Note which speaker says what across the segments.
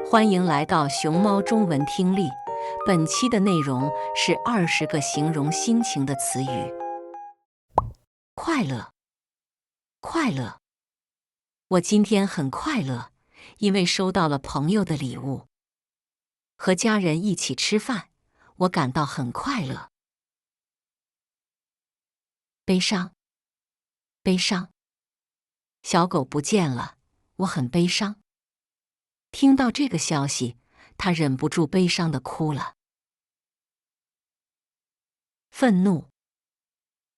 Speaker 1: 欢迎来到熊猫中文听力。本期的内容是20个形容心情的词语。快乐，快乐。我今天很快乐，因为收到了朋友的礼物。和家人一起吃饭，我感到很快乐。悲伤，悲伤。小狗不见了，我很悲伤。听到这个消息，他忍不住悲伤地哭了。愤怒，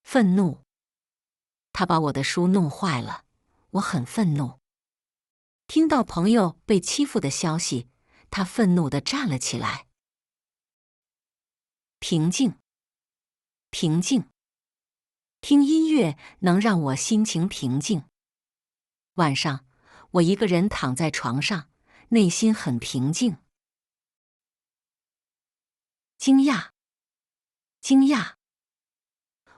Speaker 1: 愤怒。他把我的书弄坏了，我很愤怒。听到朋友被欺负的消息，他愤怒地站了起来。平静，平静。听音乐能让我心情平静。晚上，我一个人躺在床上，内心很平静。惊讶，惊讶。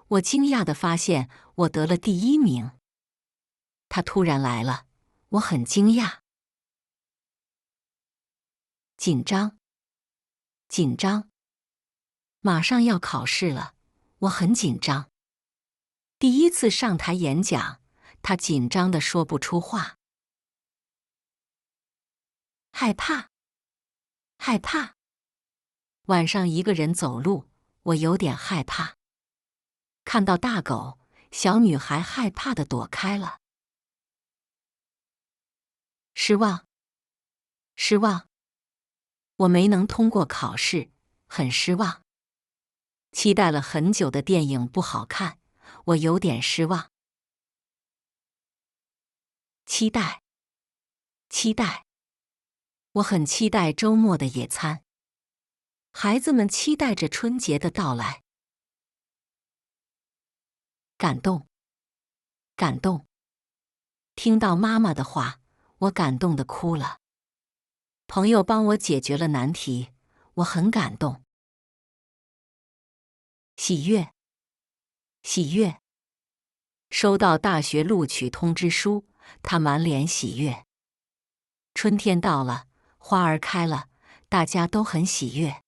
Speaker 1: 我惊讶地发现我得了第1名。他突然来了，我很惊讶。紧张，紧张。马上要考试了，我很紧张。第一次上台演讲，他紧张地说不出话。害怕，害怕。晚上一个人走路，我有点害怕。看到大狗，小女孩害怕地躲开了。失望，失望。我没能通过考试，很失望。期待了很久的电影不好看，我有点失望。期待，期待。我很期待周末的野餐。孩子们期待着春节的到来。感动，感动。听到妈妈的话，我感动地哭了。朋友帮我解决了难题，我很感动。喜悦，喜悦。收到大学录取通知书，他满脸喜悦。春天到了，花儿开了，大家都很喜悦。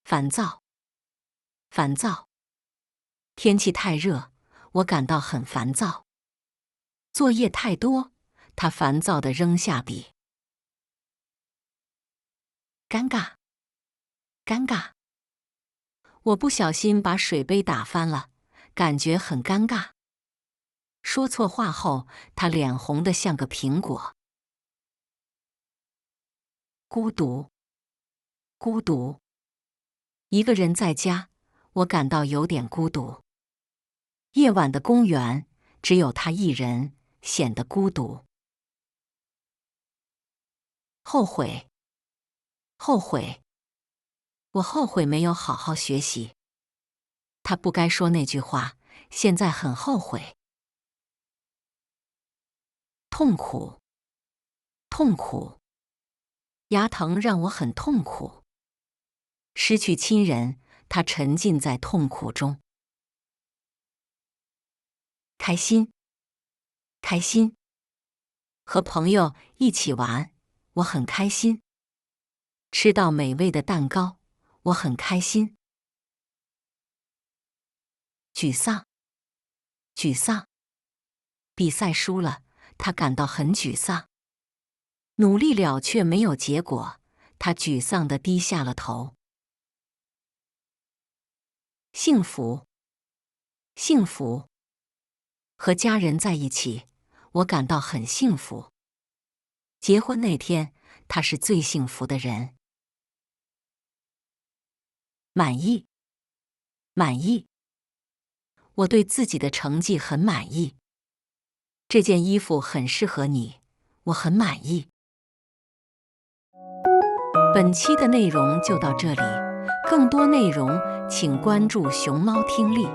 Speaker 1: 烦躁，烦躁。天气太热，我感到很烦躁。作业太多，他烦躁地扔下笔。尴尬，尴尬。我不小心把水杯打翻了，感觉很尴尬。说错话后，他脸红得像个苹果。孤独，孤独。一个人在家，我感到有点孤独。夜晚的公园，只有他一人，显得孤独。后悔，后悔。我后悔没有好好学习。他不该说那句话，现在很后悔。痛苦，痛苦。牙疼让我很痛苦。失去亲人，他沉浸在痛苦中。开心，开心。和朋友一起玩，我很开心。吃到美味的蛋糕，我很开心。沮丧，沮丧。比赛输了，他感到很沮丧。努力了却没有结果，他沮丧地低下了头。幸福，幸福。和家人在一起，我感到很幸福。结婚那天，他是最幸福的人。满意，满意。我对自己的成绩很满意。这件衣服很适合你，我很满意。本期的内容就到这里，更多内容请关注熊猫听力。